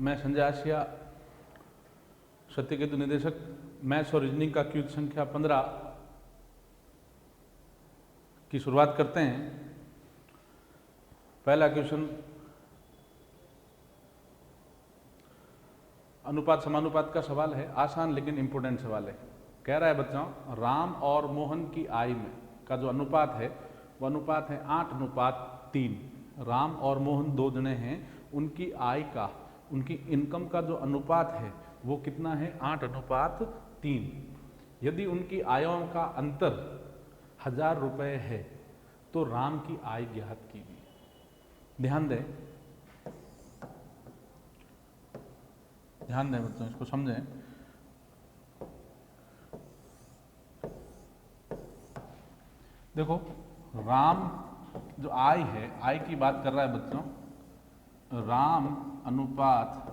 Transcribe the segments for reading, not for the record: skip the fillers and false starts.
मैं संजय आसिया, सत्यकेतु निदेशक, मैथ्स और रीजनिंग का क्विज संख्या 15 की शुरुआत करते हैं। पहला क्वेश्चन अनुपात समानुपात का सवाल है, आसान लेकिन इंपॉर्टेंट सवाल है। कह रहा है बच्चों, राम और मोहन की आय में का जो अनुपात है वो अनुपात है 8:3। राम और मोहन दो जने हैं, उनकी आय का, उनकी इनकम का जो अनुपात है वो कितना है? 8:3। यदि उनकी आयों का अंतर 1000 रुपये है तो राम की आय ज्ञात कीजिए। ध्यान दें बच्चों, इसको समझें। देखो, राम जो आय है, आय की बात कर रहा है बच्चों। राम अनुपात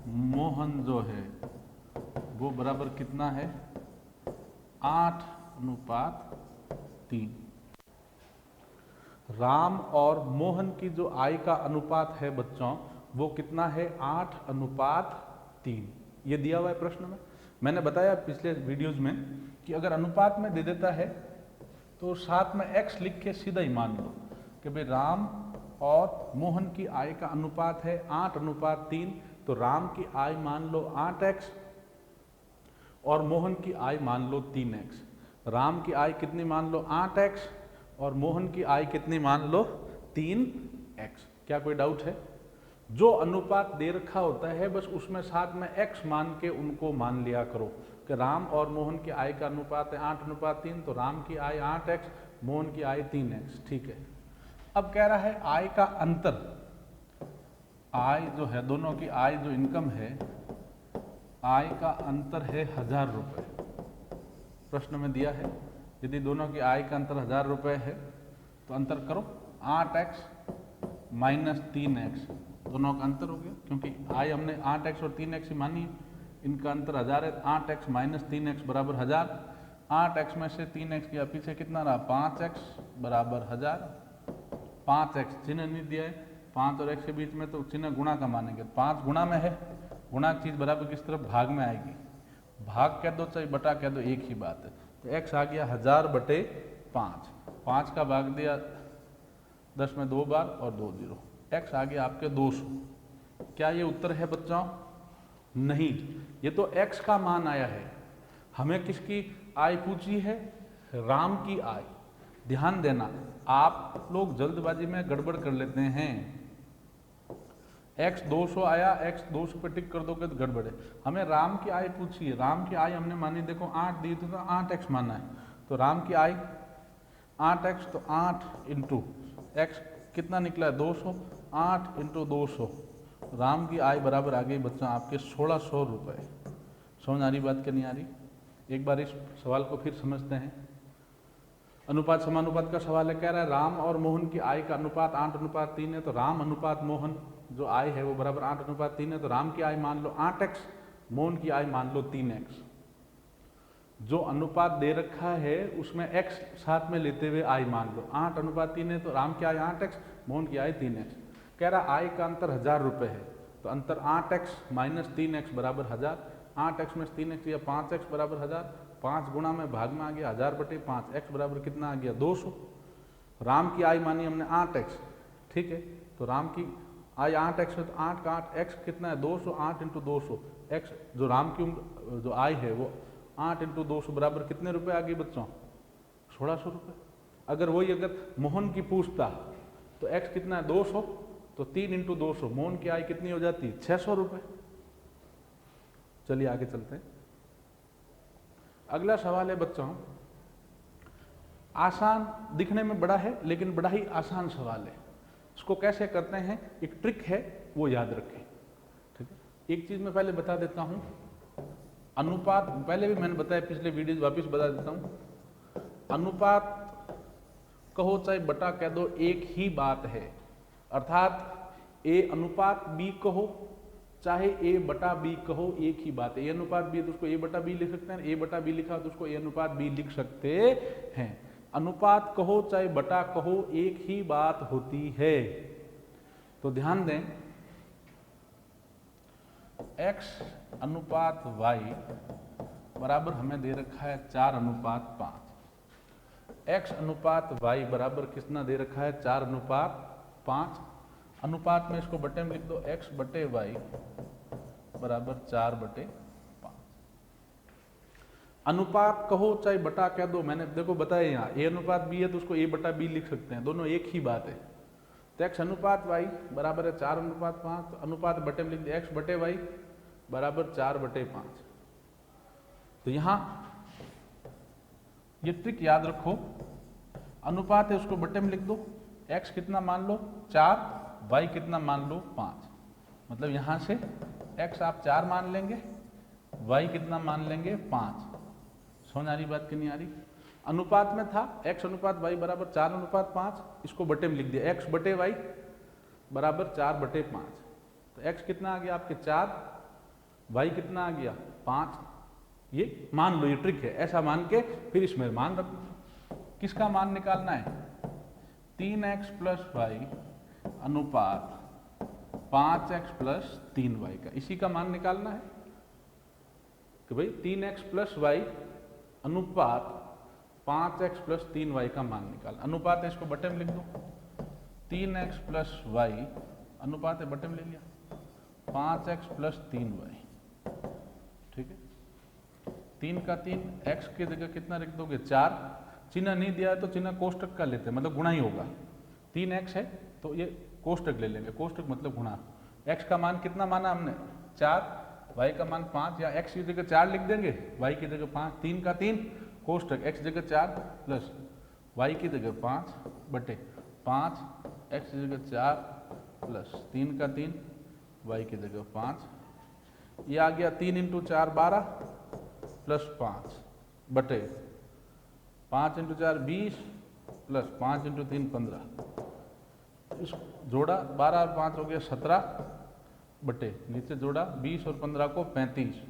मोहन जो है वो बराबर कितना है? 8:3। राम और मोहन की जो आय का अनुपात है बच्चों वो कितना है? 8:3। ये दिया हुआ है प्रश्न में। मैंने बताया पिछले वीडियोज में कि अगर अनुपात में दे देता है तो साथ में x लिख के सीधा ही मान लो कि भाई राम और मोहन की आय का अनुपात है 8:3, तो राम की आय मान लो 8x और मोहन की आय मान लो 3x। राम की आय कितनी मान लो? 8x और मोहन की आय कितनी मान लो? 3x। क्या कोई डाउट है? जो अनुपात दे रखा होता है बस उसमें साथ में x मान के उनको मान लिया करो कि राम और मोहन की आय का अनुपात है 8:3, तो राम की आय 8x, मोहन की आय 3x। ठीक है। अब कह रहा है आय का अंतर, आय जो है दोनों की आय जो इनकम है, आय का अंतर है 1000 रुपये। प्रश्न में दिया है यदि दोनों की आय का अंतर 1000 रुपये है तो अंतर करो, 8x माइनस 3x, दोनों का अंतर हो गया क्योंकि आय हमने 8x और 3x ही मानी है, इनका अंतर 1000 है। 8x माइनस 3x बराबर 1000। 8x में से 3x गया पीछे, कितना रहा? 5x बराबर 1000। 5x चिन्ह नहीं दिया है, 5 और x के बीच में तो चिन्ह गुणा का मानेंगे। 5 गुणा में है, गुणा की चीज बराबर किस तरफ? भाग में आएगी। भाग कह दो चाहे बटा कह दो, एक ही बात है। तो x आ गया 1000/5। 5 का भाग दिया 10 में 2 बार और 2 0। x आ गया आपके 200। क्या ये उत्तर है बच्चों? नहीं, ये तो x का मान आया है। हमें किसकी आय पूछी है? राम की आय। ध्यान देना, आप लोग जल्दबाजी में गड़बड़ कर लेते हैं। x 200 आया, x 200 पे टिक कर दोगे तो गड़बड़ है। हमें राम की आय पूछी है, राम की आय हमने मानी, देखो 8 दी थी तो 8x माना है, तो राम की आय 8x, तो 8 इंटू x कितना निकला है? 200। 8 इंटू 200, राम की आय बराबर आ गई बच्चों आपके 1600 रुपये। समझ आ रही बात क्या नहीं आ रही? एक बार इस सवाल को फिर समझते हैं। अनुपात समानुपात का सवाल है। कह रहा है राम और मोहन की आय का अनुपात 8:3 है, तो राम अनुपात मोहन जो आय है वो बराबर 8:3 है, तो राम की आय मान लो 8x, मोहन की आय मान लो 3x। जो अनुपात दे रखा है उसमें x साथ में लेते हुए आय मान लो। 8:3 है तो राम की आय 8x, मोहन की आय 3x। कह रहा आय का अंतर 1000 रुपये है, तो अंतर 8x माइनस 3x बराबर 1000। 8x में 3x या 5x बराबर 1000। 5 गुणा में भाग में आ गया 1000/5। x बराबर कितना आ गया? 200। राम की आय मानी हमने 8x, ठीक है, तो राम की आय 8x है, तो 8 का 8, x कितना है? 200। 8 इंटू 200, x जो राम की जो आय है वो 8 इंटू 200 बराबर कितने रुपए आ गए बच्चों? 1600 रुपये। अगर मोहन की पूछता तो x कितना है? 200, तो 3 इंटू 200, मोहन की आय कितनी हो जाती? 600 रुपये। चलिए आगे चलते हैं। अगला सवाल है बच्चों, आसान दिखने में बड़ा है लेकिन बड़ा ही आसान सवाल है। इसको कैसे करते हैं, एक ट्रिक है, वो याद रखें। ठीक है, एक चीज मैं पहले बता देता हूं। अनुपात पहले भी मैंने बताया, पिछले वीडियो वापस बता देता हूं। अनुपात कहो चाहे बटा कह दो, एक ही बात है। अर्थात a अनुपात b कहो चाहे a बटा b कहो, एक ही बात है। a अनुपात b है तो उसको a बटा b लिख सकते हैं, a बटा b लिखा तो उसको a अनुपात b लिख सकते हैं। अनुपात कहो चाहे बटा कहो, एक ही बात होती है। तो ध्यान दें, x अनुपात y बराबर हमें दे रखा है 4:5। x अनुपात y बराबर कितना दे रखा है 4:5। अनुपात में इसको बटे में लिख दो, x बटे y बराबर 4/5। अनुपात कहो चाहे बटा कह दो, मैंने देखो बताया यहाँ a अनुपात b है तो उसको a बटा b लिख सकते हैं, दोनों एक ही बात है। तो x अनुपात y बराबर है 4:5, अनुपात बटे में लिख दिया x बटे y बराबर 4/5। तो यहाँ ये ट्रिक याद रखो, अनुपात है उसको बटे में लिख दो, x कितना मान लो 4, y कितना मान लो 5। मतलब यहाँ से x आप 4 मान लेंगे, y कितना मान लेंगे 5। समझ आ रही बात कि नहीं आ रही? अनुपात में था x अनुपात y बराबर 4:5, इसको बटे में लिख दिया x बटे y बराबर 4/5। तो x कितना आ गया आपके 4, y कितना आ गया 5। ये मान लो, ये ट्रिक है, ऐसा मान के फिर इसमें मान रखो। किसका मान निकालना है? 3x प्लस वाई अनुपात 5x प्लस 3y का, इसी का मान निकालना है कि भाई 3x प्लस वाई अनुपात 5x प्लस 3y का मान निकाल। अनुपात है इसको बटे में लिख दो, 3x प्लस वाई अनुपात है बटे में ले लिया 5x प्लस 3y। ठीक है, 3 का 3, x की जगह कितना लिख दोगे 4। चिन्ह नहीं दिया है तो चिन्ह कोष्टक का लेते हैं, मतलब गुणा ही होगा। 3x है तो ये कोष्टक ले लेंगे, कोष्टक मतलब गुणा। x का मान कितना माना हमने 4, y का मान 5, या x की जगह 4 लिख देंगे, y की जगह 5। 3 का 3 कोष्टक x जगह 4 प्लस y की जगह 5 बटे 5, x की जगह 4 प्लस 3 का 3 y की जगह 5। ये आ गया 3 × 4 12 प्लस 5 बटे 5 × 4 20 प्लस 5 × 3 15। इस जोड़ा 12 और 5 हो गया 17 बटे, नीचे जोड़ा 20 और 15 को 35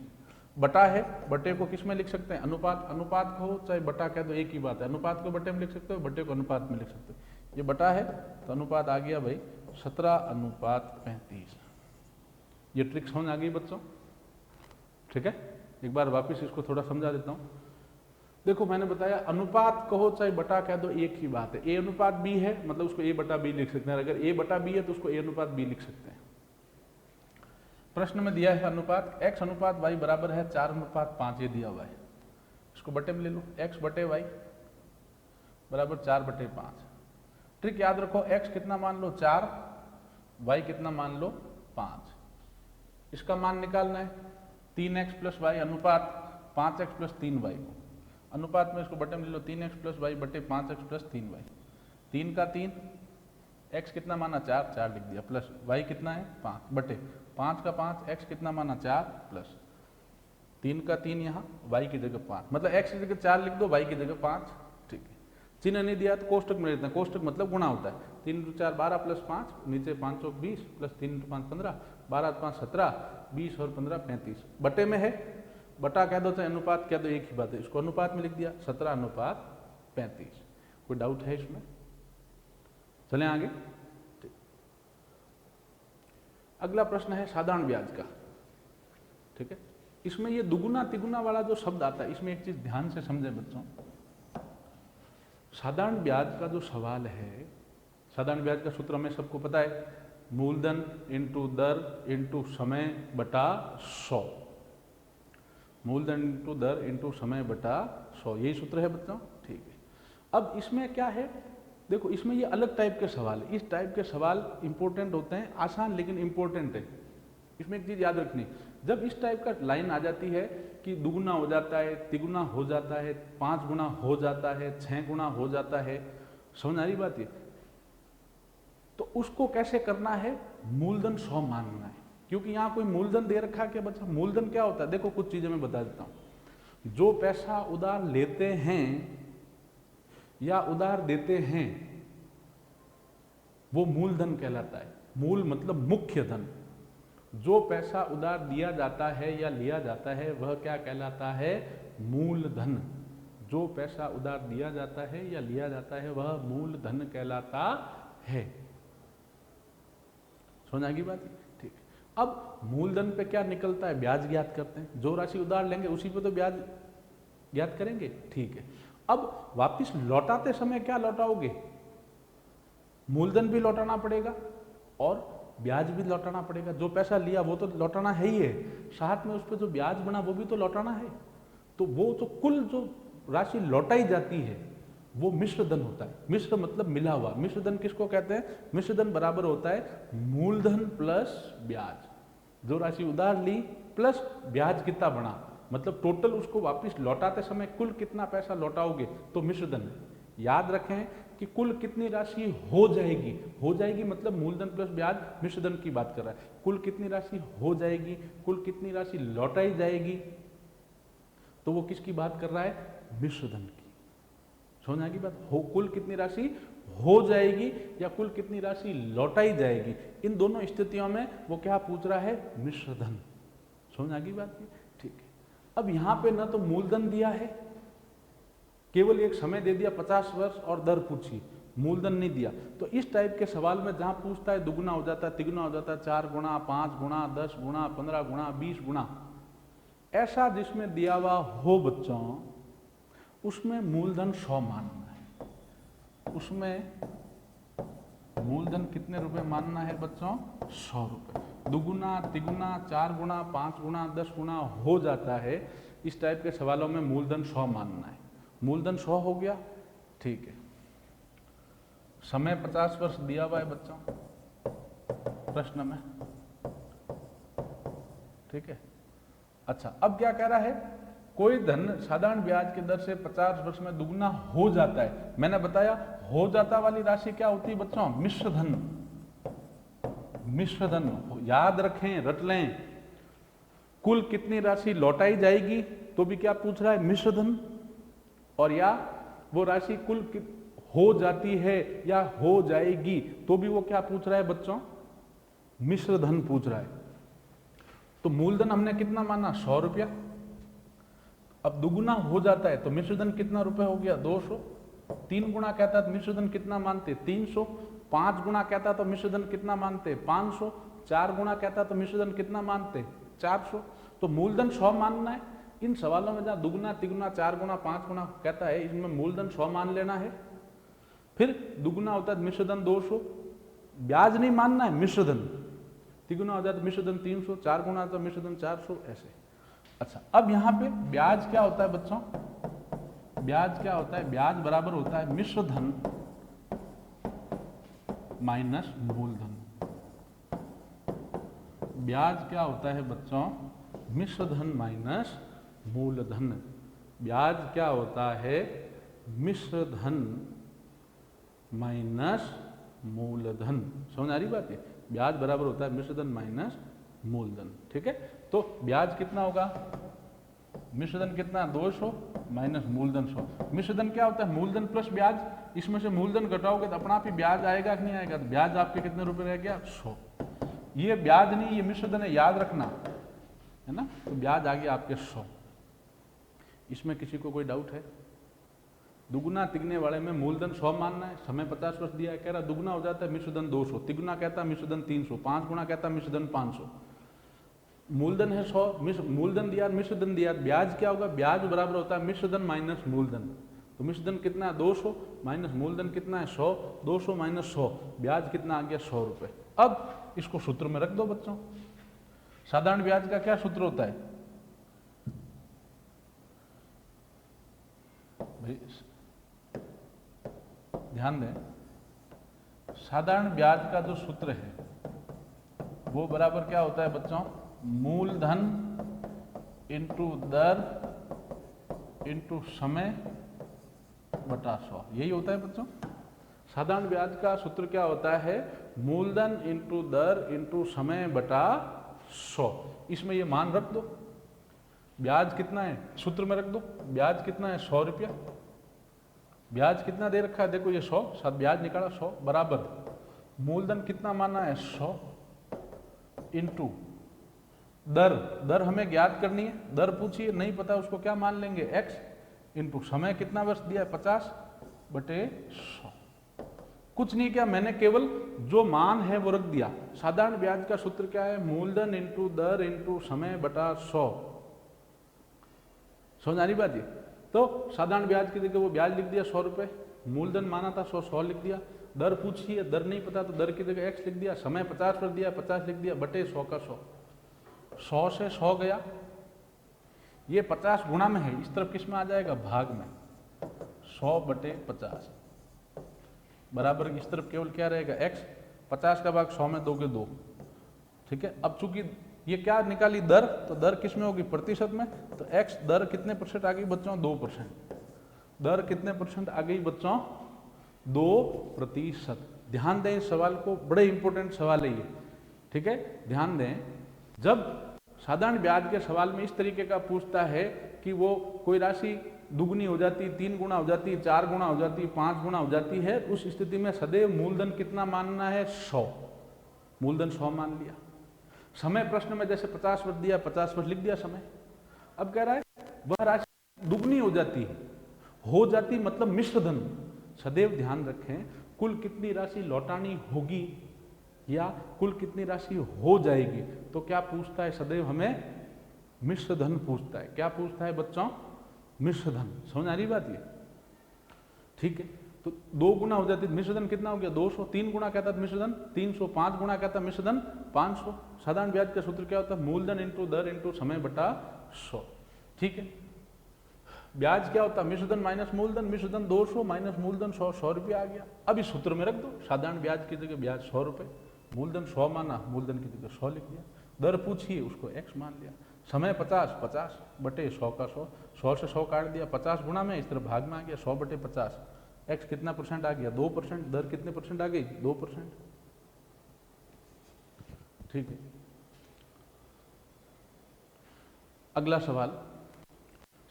बटा है। बटे को किस में लिख सकते हैं? अनुपात। अनुपात को चाहे बटा कह दो एक ही बात है, अनुपात को बटे में लिख सकते हो, बटे को अनुपात में लिख सकते हो। ये बटा है तो अनुपात आ गया भाई 17:35। ये ट्रिक समझ आ गई बच्चों? ठीक है, एक बार वापस इसको थोड़ा समझा देता हूँ। देखो मैंने बताया अनुपात कहो चाहे बटा कह दो एक ही बात है। a अनुपात b है मतलब उसको a बटा b लिख सकते हैं, अगर a बटा b है तो उसको a अनुपात b लिख सकते हैं। प्रश्न में दिया है अनुपात x अनुपात y बराबर है 4:5, ये दिया हुआ है, इसको बटे में ले लो, x बटे y बराबर 4/5। ट्रिक याद रखो, x कितना मान लो 4, y कितना मान लो 5। इसका मान निकालना है 3x प्लस वाई अनुपात 5x प्लस 3y को। अनुपात में इसको बटे में ले लो, 3x प्लस वाई बटे 5x प्लस 3y। 3 का 3, x कितना माना 4, 4 लिख दिया, प्लस y कितना है 5 बटे 5 का 5, x कितना माना 4 प्लस 3 का 3 यहाँ y की जगह 5, मतलब x की जगह 4 लिख दो, y की जगह 5। ठीक है, चिन्ह नहीं दिया तो कोष्टक में लेते हैं, कोष्टक मतलब गुणा होता है। 3 × 4 12 प्लस 5, नीचे 5 × 20 प्लस 3 × 5 15, 12 × 5 17, 20 और 15 35। बटे में है, बटा कह दो चाहे अनुपात कह दो एक ही बात है, इसको अनुपात में लिख दिया 17:35। कोई डाउट है इसमें? चलें आगे। ठीक, अगला प्रश्न है साधारण ब्याज का। ठीक है, इसमें ये दुगुना तिगुना वाला जो शब्द आता है, इसमें एक चीज ध्यान से समझें बच्चों। साधारण ब्याज का जो सवाल है, साधारण ब्याज का सूत्र हमें सबको पता है, मूलधन इंटू दर इंटू समय बटा 100। मूलधन इंटू दर इंटू समय बटा 100, यही सूत्र है बच्चों। ठीक है, अब इसमें क्या है, देखो इसमें ये अलग टाइप के सवाल है। इस टाइप के सवाल इंपॉर्टेंट होते हैं, आसान लेकिन इंपॉर्टेंट है। इसमें एक चीज याद रखनी, जब इस टाइप का लाइन आ जाती है कि दुगुना हो जाता है, तिगुना हो जाता है, 5 गुना हो जाता है, 6 गुना हो जाता है, समझ आ रही बात ये? तो उसको कैसे करना है? मूलधन 100 मानना है, क्योंकि यहाँ कोई मूलधन दे रखा है क्या बच्चा? मूलधन क्या होता है? देखो कुछ चीजें मैं बता देता हूँ। जो पैसा उधार लेते हैं या उधार देते हैं वो मूलधन कहलाता है। मूल मतलब मुख्य धन। जो पैसा उधार दिया जाता है या लिया जाता है वह क्या कहलाता है? मूलधन। जो पैसा उधार दिया जाता है या लिया जाता है वह मूलधन कहलाता है। समझ आ गई बात? ठीक। अब मूलधन पे क्या निकलता है, ब्याज ज्ञात करते हैं। जो राशि उधार लेंगे उसी पे तो ब्याज ज्ञात करेंगे, ठीक है। अब वापस लौटाते समय क्या लौटाओगे, मूलधन भी लौटाना पड़ेगा और ब्याज भी लौटाना पड़ेगा। जो पैसा लिया वो तो लौटाना है ही है, साथ में उस पर जो ब्याज बना वो भी तो लौटाना है। तो वो तो कुल जो राशि लौटाई जाती है वो मिश्र धन होता है। मिश्र मतलब मिला हुआ। मिश्र धन किसको कहते हैं, मिश्र धन बराबर होता है मूलधन प्लस ब्याज। जो राशि उधार ली प्लस ब्याज कितना बना, मतलब टोटल उसको वापस लौटाते समय कुल कितना पैसा लौटाओगे तो मिश्र धन है। याद रखें कि कुल कितनी राशि हो जाएगी मतलब मूलधन प्लस ब्याज, मिश्र धन की बात कर रहा है। कुल कितनी राशि हो जाएगी, कुल कितनी राशि लौटाई जाएगी, तो वो किसकी बात कर रहा है, मिश्र धन की। समझ आ गई बात, हो कुल कितनी राशि हो जाएगी या कुल कितनी राशि लौटाई जाएगी, इन दोनों स्थितियों में वो क्या पूछ रहा है, मिश्र धन। समझ आ गई बात, ठीक है। अब यहां पे ना तो मूलधन दिया है, केवल एक समय दे दिया 50 वर्ष और दर पूछी, मूलधन नहीं दिया। तो इस टाइप के सवाल में जहां पूछता है दुगुना हो जाता है, तिगुना हो जाता है, 4 गुना, 5 गुना, 10 गुना, 15 गुना, 20 गुना, ऐसा जिसमें दिया हुआ हो बच्चों, उसमें मूलधन 100 मानना है। उसमें मूलधन कितने रुपए मानना है बच्चों, 100 रुपए। दुगुना, तिगुना, 4 गुना, 5 गुना, 10 गुना हो जाता है, इस टाइप के सवालों में मूलधन 100 मानना है। मूलधन 100 हो गया, ठीक है। समय 50 वर्ष दिया हुआ है बच्चों प्रश्न में, ठीक है। अच्छा, अब क्या कह रहा है, कोई धन साधारण ब्याज की दर से 50 वर्ष में दुगना हो जाता है। मैंने बताया हो जाता वाली राशि क्या होती है बच्चों, मिश्र धन। मिश्र धन याद रखें, रट लें। कुल कितनी राशि लौटाई जाएगी तो भी क्या पूछ रहा है, मिश्र धन। और या वो राशि कुल हो जाती है या हो जाएगी तो भी वो क्या पूछ रहा है बच्चों, मिश्र धन पूछ रहा है। तो मूलधन हमने कितना माना, 100 रुपया। अब दुगुना हो जाता है तो मिश्र धन कितना रुपए हो गया, 200। 3 गुना कहता है तो मिश्र धन कितना मानते, 300। 5 गुना कहता है तो मिश्र धन कितना मानते, 500। 4 गुना कहता है तो मिश्र धन कितना मानते, 400। तो मूलधन 100 मानना है। इन सवालों में जहां दुगुना, तिगुना, 4 गुना, 5 गुना कहता है, इसमें मूलधन 100 मान लेना है। फिर दुगुना होता है मिश्र धन 200, ब्याज नहीं मानना है, मिश्र धन। तिगुना हो जाता है मिश्र धन 300, 4 गुना होता है मिश्र धन 400, ऐसे। अच्छा, अब यहां पे ब्याज क्या होता है बच्चों, ब्याज क्या होता है, ब्याज बराबर होता है मिश्र धन माइनस मूलधन। ब्याज क्या होता है बच्चों, मिश्र धन माइनस मूलधन। ब्याज क्या होता है, मिश्र धन माइनस मूलधन। समझ आ रही बात है, ब्याज बराबर होता है मिश्र धन माइनस मूलधन, ठीक है। तो ब्याज कितना होगा, मिश्र धन कितना, 200 माइनस मूलधन 100। मिश्र धन क्या होता है, मूलधन प्लस ब्याज। इसमें से मूलधन घटाओगे तो अपना आप ही ब्याज आएगा कि नहीं आएगा, तो ब्याज आपके कितने रुपए रह गया, 100। ये ब्याज नहीं, ये मिश्र धन है, याद रखना है ना। तो ब्याज आ गया आपके 100। इसमें किसी को कोई डाउट है? दुगुना तिगने वाले में मूलधन 100 मानना है, समय 50 वर्ष दिया है, कह रहा दुगुना हो जाता है मिश्र धन 200, तिगुना कहता है मिश्र धन 300, 5 गुना कहता है मिश्र धन 500। मूलधन है 100, मूलधन दिया, मिश्र धन दिया, ब्याज क्या होगा, ब्याज बराबर होता है मिश्र धन माइनस मूलधन। तो मिश्र धन कितना है, 200 माइनस मूलधन कितना है, 100। 200 माइनस 100, ब्याज कितना आ गया, 100 रुपए। अब इसको सूत्र में रख दो बच्चों। साधारण ब्याज का क्या सूत्र होता है भाई, ध्यान दें, साधारण ब्याज का जो सूत्र है वो बराबर क्या होता है बच्चों, मूलधन इंटू दर इंटू समय बटा 100। यही होता है बच्चों। साधारण ब्याज का सूत्र क्या होता है, मूलधन इंटू दर इंटू समय बटा 100। इसमें ये मान रख दो, ब्याज कितना है सूत्र में रख दो, ब्याज कितना है 100 रुपया। ब्याज कितना दे रखा है, देखो ये 100, साथ ब्याज निकाला 100 बराबर मूलधन कितना माना है 100 इंटू दर, दर हमें ज्ञात करनी है, दर पूछिए नहीं पता उसको क्या मान लेंगे x, इंटू समय कितना वर्ष दिया है 50 बटे 100। कुछ नहीं किया, मैंने केवल जो मान है वो रख दिया। साधारण ब्याज का सूत्र क्या है? मूलधन इंटू दर इंटू समय बटा 100। समझ आ रही बात? ये तो साधारण ब्याज की जगह वो ब्याज लिख दिया 100 रुपए, मूलधन माना था 100 लिख दिया, दर पूछी है, दर नहीं पता तो दर की जगह x लिख दिया, समय 50 पर दिया 50 लिख दिया, बटे 100 का 100। 100 से 100 गया, ये 50 गुणा में है, इस तरफ किस में आ जाएगा? भाग में। 100 बटे 50 बराबर इस तरफ केवल क्या रहेगा? x। 50 का भाग 100 में दोगे 2। ठीक है, अब चूंकि ये क्या निकाली दर, तो दर किस में होगी? प्रतिशत में। तो x दर कितने परसेंट आ गई बच्चों? 2%। दर कितने परसेंट आ गई बच्चों? 2%। ध्यान दें इस सवाल को, बड़े इंपॉर्टेंट सवाल है ये। ठीक है, ध्यान दें, जब साधारण ब्याज के सवाल में इस तरीके का पूछता है कि वो कोई राशि दुगनी हो जाती, 3 गुना हो जाती, 4 गुना हो जाती, 5 गुना हो जाती है, उस स्थिति में सदैव मूलधन कितना मानना है? 100। मूलधन 100 मान लिया। समय प्रश्न में जैसे 50 वर्ष दिया, 50 वर्ष लिख दिया समय। अब कह रहा है वह राशि दुगनी हो जाती है, हो जाती मतलब मिश्र धन। सदैव ध्यान रखें, कुल कितनी राशि लौटानी होगी या कुल कितनी राशि हो जाएगी, तो क्या पूछता है? सदैव हमें मिश्र धन पूछता है। क्या पूछता है बच्चों? मिश्र धन। समझ आ रही बात ये? ठीक है, तो 2 गुना हो जाती, मिश्र धन कितना हो गया? 200। 3 गुना कहता है मिश्र धन 300। 5 गुना कहता है मिश्र धन 500। साधारण ब्याज का सूत्र क्या होता है? मूलधन इंटू दर इंटू समय बटा 100। ठीक है, ब्याज क्या होता है? मिश्र धन माइनस मूलधन। मिश्र धन 200 माइनस मूलधन 100, 100 रुपये आ गया। अब इस सूत्र में रख दो, साधारण ब्याज की जगह ब्याज 100 रुपये, मूलधन 100 माना, मूलधन की जगह 100 लिख दिया, दर पूछिए उसको x मान लिया, समय 50, 50 बटे 100 का 100, 100 से 100 काट दिया, 50 गुणा में इस तरफ भाग में आ गया, 100 बटे 50, x कितना परसेंट आ गया? 2%। दर कितने परसेंट आ गई? 2%। ठीक है, अगला सवाल,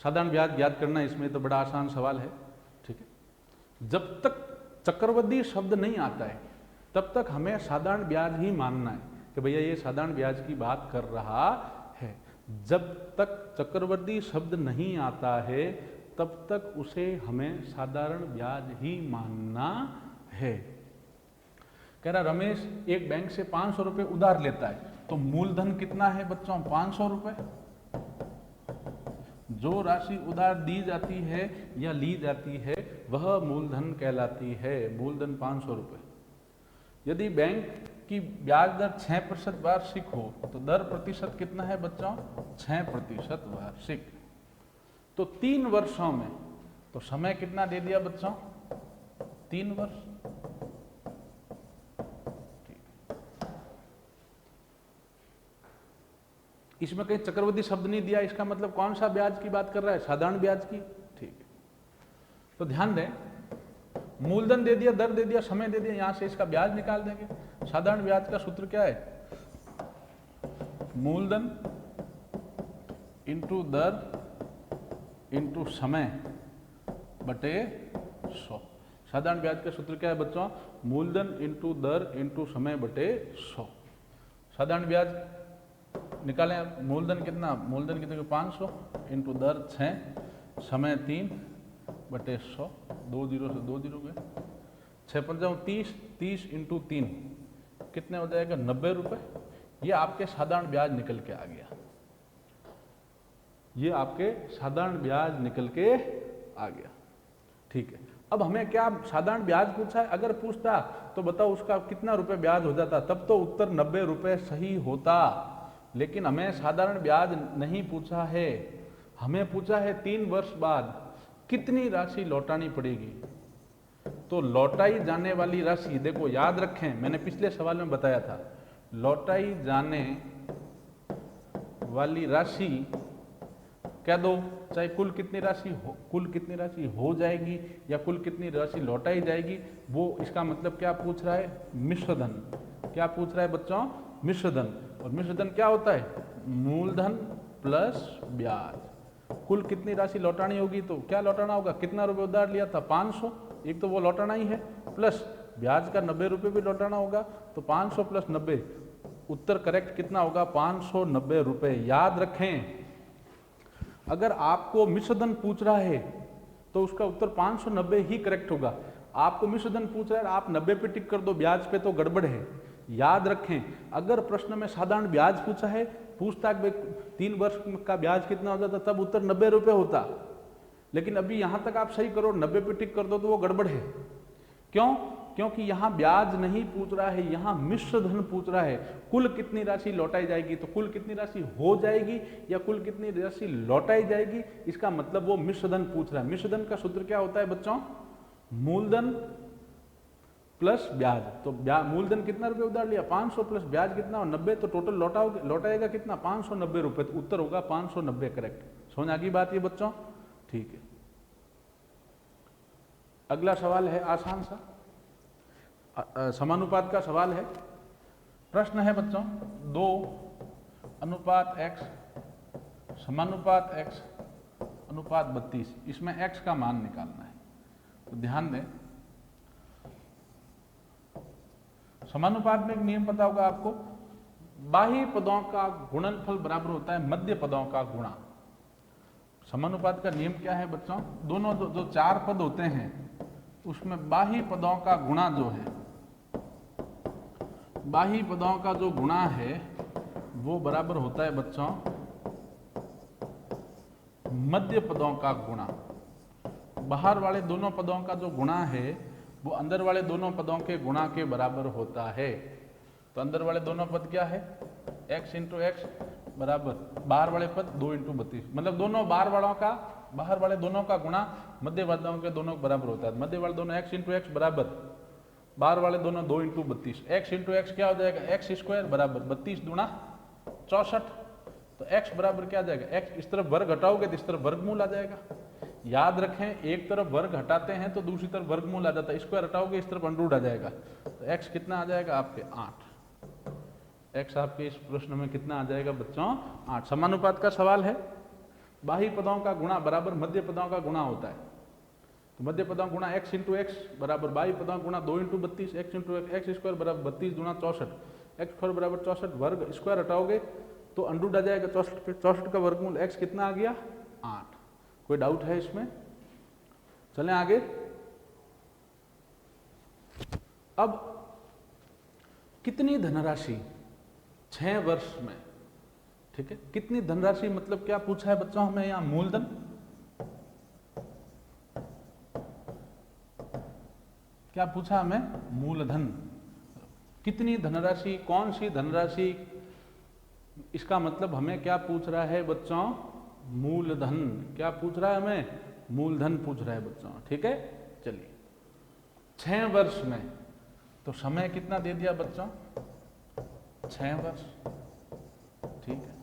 साधारण ब्याज ज्ञात करना, इसमें तो बड़ा आसान सवाल है। ठीक है, जब तक चक्रवृद्धि शब्द नहीं आता है तब तक हमें साधारण ब्याज ही मानना है कि भैया ये साधारण ब्याज की बात कर रहा है। जब तक चक्रवृद्धि शब्द नहीं आता है तब तक उसे हमें साधारण ब्याज ही मानना है। कह रहा रमेश एक बैंक से 500 रुपए उधार लेता है, तो मूलधन कितना है बच्चों? 500 रुपए। जो राशि उधार दी जाती है या ली जाती है वह मूलधन कहलाती है। मूलधन 500 रुपए। यदि बैंक की ब्याज दर 6% वार्षिक हो तो दर प्रतिशत कितना है बच्चों? 6% वार्षिक। तो 3 वर्षों में, तो समय कितना दे दिया बच्चों? 3 वर्ष। इसमें कहीं चक्रवृद्धि शब्द नहीं दिया, इसका मतलब कौन सा ब्याज की बात कर रहा है? साधारण ब्याज की। ठीक है, तो ध्यान दें, मूलधन दे दिया, दर दे दिया, समय दे दिया, यहां से इसका ब्याज निकाल देंगे। साधारण ब्याज का सूत्र क्या है? मूलधन इंटू दर इंटू समय बटे 100। साधारण ब्याज का सूत्र क्या है बच्चों? मूलधन इंटू दर इंटू समय बटे 100। साधारण ब्याज निकालें, मूलधन कितना? मूलधन कितने? 500 इंटू दर 6, समय 3 बटे 100, 2 जीरो से 2 जीरो गए, 6 पंजा 30, 30 इंटू 3 कितने हो जाएगा? 90 रुपए। ये आपके साधारण ब्याज निकल के आ गया। ये आपके साधारण ब्याज निकल के आ गया। ठीक है, अब हमें क्या साधारण ब्याज पूछा है? अगर पूछता तो बताओ उसका कितना रुपए ब्याज हो जाता, तब तो उत्तर 90 रुपए सही होता। लेकिन हमें साधारण ब्याज नहीं पूछा है, हमें पूछा है 3 वर्ष बाद कितनी राशि लौटानी पड़ेगी। तो लौटाई जाने वाली राशि, देखो याद रखें, मैंने पिछले सवाल में बताया था, लौटाई जाने वाली राशि कह दो, चाहे कुल कितनी राशि हो जाएगी या कुल कितनी राशि लौटाई जाएगी, वो इसका मतलब क्या पूछ रहा है? मिश्र धन। क्या पूछ रहा है बच्चों? मिश्र धन। और मिश्र धन क्या होता है? मूलधन प्लस ब्याज। कुल कितनी राशि लौटानी होगी, तो क्या लौटाना होगा? कितना रुपए उधार लिया था? 500, एक तो वो लौटाना ही है, प्लस ब्याज का 90 रुपए भी लौटाना होगा, तो 500 प्लस 90, उत्तर करेक्ट कितना होगा? 590 रुपए। याद रखें, अगर आपको मिश्र धन पूछ रहा है तो उसका उत्तर 590 ही करेक्ट होगा। आपको मिश्र धन पूछ रहा है, आप 90 पे टिक कर दो, ब्याज पे तो गड़बड़ है। याद रखें, अगर प्रश्न में साधारण ब्याज पूछा है, पूछता है 3 वर्ष का ब्याज कितना होता था, तब उत्तर 90 रुपये होता। लेकिन अभी यहां तक आप सही करो, 90 पे टिक कर दो तो वो गड़बड़ है। क्यों? क्योंकि यहां ब्याज नहीं पूछ रहा है, यहां मिश्र धन पूछ रहा है। कुल कितनी राशि लौटाई जाएगी, तो कुल कितनी राशि हो जाएगी या कुल कितनी राशि लौटाई जाएगी, इसका मतलब वो मिश्र धन पूछ रहा है। मिश्र धन का सूत्र क्या होता है बच्चों? मूलधन प्लस ब्याज। तो मूलधन कितना रुपए उधार लिया? 500 प्लस ब्याज कितना? 90। तो टोटल लौटाएगा कितना? 590 रुपए। तो उत्तर होगा 590 करेक्ट। समझ आ गई बात ये बच्चों? ठीक है। अगला सवाल है आसान सा, समानुपात का सवाल है। प्रश्न है बच्चों 2:x समानुपात x अनुपात 32, इसमें x का मान निकालना है। तो ध्यान दें, समानुपात में एक नियम पता होगा आपको, बाह्य पदों का गुणनफल बराबर होता है मध्य पदों का गुणा। समानुपात का नियम क्या है बच्चों? दोनों जो 4 पद होते हैं उसमें बाह्य पदों का गुणा जो है, बाह्य पदों का जो गुणा है वो बराबर होता है बच्चों मध्य पदों का गुणा। बाहर वाले दोनों पदों का जो गुणा है वो अंदर वाले दोनों पदों के गुणा के बराबर होता है। तो अंदर वाले दोनों पद क्या है? x इंटू एक्स बराबर बाहर वाले पद 2 इंटू 32, मतलब दोनों बाहर वाले दोनों का गुणा मध्य वालों के दोनों बराबर होता है। मध्य वाले दोनों x इंटू एक्स बराबर बाहर वाले दोनों 2 इंटू 32। x इंटू एक्स क्या हो जाएगा? एक्स स्क्वायर बराबर 32 दूना 64। तो x बराबर क्या आ जाएगा? x इस तरफ वर्ग हटाओगे तो इस तरफ वर्गमूल आ जाएगा। याद रखें, एक तरफ वर्ग हटाते हैं तो दूसरी तरफ वर्गमूल आ जाता है, स्क्वायर हटाओगे इस तरफ अंडरूट आ जाएगा। तो x कितना आ जाएगा आपके? 8। x आपके इस प्रश्न में कितना आ जाएगा बच्चों? 8। समानुपात का सवाल है। बाह्य पदों का गुणा बराबर मध्य पदों का गुणा होता है। तो मध्य पदों गुणा x इंटू एक्स बराबर बाह्य पदों गुणा 2 into 32, x into x square बराबर 32 दूना 64, एक्स स्क्वायर बराबर 64, वर्ग स्क्वायर हटाओगे तो अंडरूट आ जाएगा 64 पे। 64 का वर्गमूल x कितना आ गया? 8। कोई डाउट है इसमें? चलें आगे। अब कितनी धनराशि 6 वर्ष में, ठीक है, कितनी धनराशि मतलब क्या पूछा है बच्चों हमें? यहां मूलधन, क्या पूछा हमें? मूलधन। कितनी धनराशि, कौन सी धनराशि, इसका मतलब हमें क्या पूछ रहा है बच्चों? मूलधन। क्या पूछ रहा है हमें? मूलधन पूछ रहा है बच्चों। ठीक है, चलिए 6 वर्ष में, तो समय कितना दे दिया बच्चों? 6 वर्ष। ठीक है,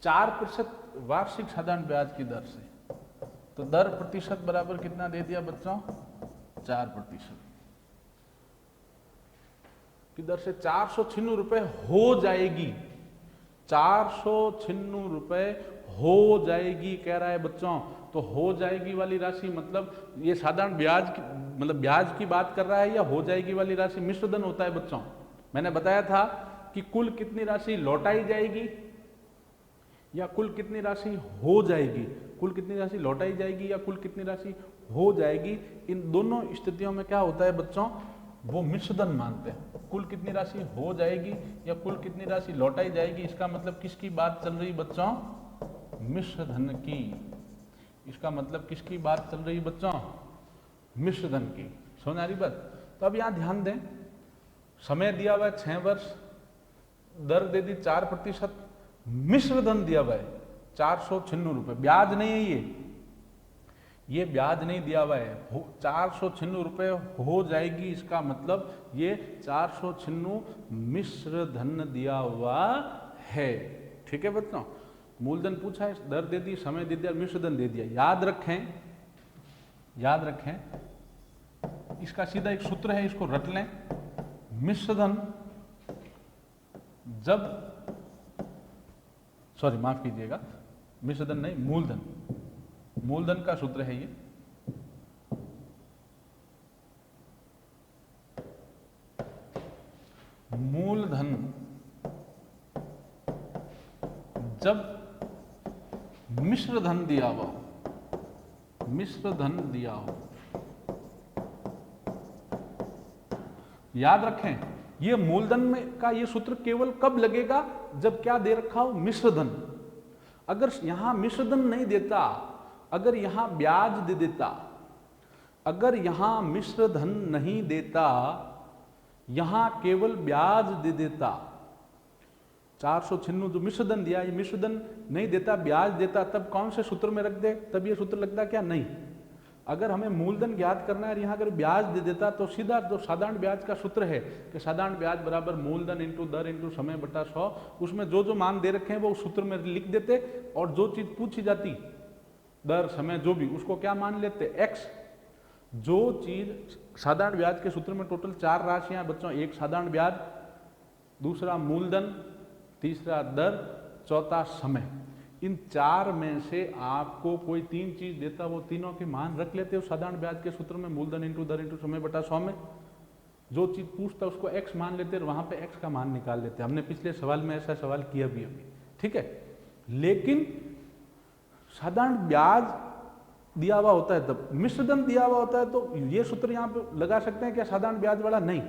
4% वार्षिक साधारण ब्याज की दर से, तो दर प्रतिशत बराबर कितना दे दिया बच्चों? 4% की दर से 496 रुपए हो जाएगी। 496 रुपए हो जाएगी कह रहा है बच्चों। तो हो जाएगी वाली राशि मतलब ये साधारण ब्याज की, मतलब ब्याज की बात कर रहा है, या हो जाएगी वाली राशि मिश्र धन होता है बच्चों। मैंने बताया था कि कुल कितनी राशि लौटाई जाएगी या कुल कितनी राशि हो जाएगी, कुल कितनी राशि लौटाई जाएगी या कुल कितनी राशि हो जाएगी। इन दोनों स्थितियों में क्या होता है बच्चों? वो मिश्र धन मानते हैं। कुल कितनी राशि हो जाएगी या कुल कितनी राशि लौटाई जाएगी, इसका मतलब किसकी बात चल रही बच्चों? मिश्र धन की। इसका मतलब किसकी बात चल रही बच्चों? मिश्र धन की। समझ आ रही बात? तो अब यहां ध्यान दें, समय दिया हुआ है 6 वर्ष, दर दे दी 4%, मिश्र धन दिया हुआ है 496 रुपए। ब्याज नहीं है ये ब्याज नहीं दिया हुआ है। 496 रुपए हो जाएगी, इसका मतलब ये 496 मिश्र धन दिया हुआ है। ठीक है बच्चों, मूलधन पूछा है, दर दे दी, समय दे दिया, मिश्र धन दे दिया। याद रखें इसका सीधा एक सूत्र है, इसको रट लें। मिश्र धन जब, सॉरी माफ कीजिएगा, मिश्र धन नहीं, मूलधन। मूलधन का सूत्र है ये। मूलधन जब मिश्र धन दिया हुआ हो, मिश्र धन दिया हो, याद रखें, ये मूलधन में का ये सूत्र केवल कब लगेगा जब क्या दे रखा हो, मिश्रधन। अगर यहां मिश्रधन नहीं देता, अगर यहां ब्याज दे देता, अगर यहां मिश्रधन नहीं देता, यहां केवल ब्याज दे देता, 496 जो मिश्रधन दिया, ये मिश्रधन नहीं देता, ब्याज देता, तब कौन से सूत्र में रख दे, तब ये सूत्र लगता क्या, नहीं। अगर हमें मूलधन ज्ञात करना है और यहाँ अगर ब्याज दे देता तो सीधा जो साधारण ब्याज का सूत्र है कि साधारण ब्याज बराबर मूलधन इंटू दर इंटू समय बटा 100, उसमें जो जो मान दे रखे हैं वो उस सूत्र में लिख देते और जो चीज पूछी जाती, दर समय जो भी, उसको क्या मान लेते, एक्स। जो चीज साधारण ब्याज के सूत्र में टोटल 4 राशियां बच्चों, एक साधारण ब्याज, दूसरा मूलधन, तीसरा दर, चौथा समय। इन 4 में से आपको कोई 3 चीज देता, वो तीनों के मान रख लेते हो साधारण ब्याज के सूत्र में, मूलधन इंटू दर इंटू समय बटा 100 में। जो चीज पूछता उसको x मान लेते और वहां पे x का मान निकाल लेते। हमने पिछले सवाल में ऐसा सवाल किया भी अभी, ठीक है। लेकिन साधारण ब्याज दिया हुआ होता है तब, मिश्रधन दिया हुआ होता है तो ये सूत्र यहाँ पे लगा सकते हैं क्या, साधारण ब्याज वाला, नहीं,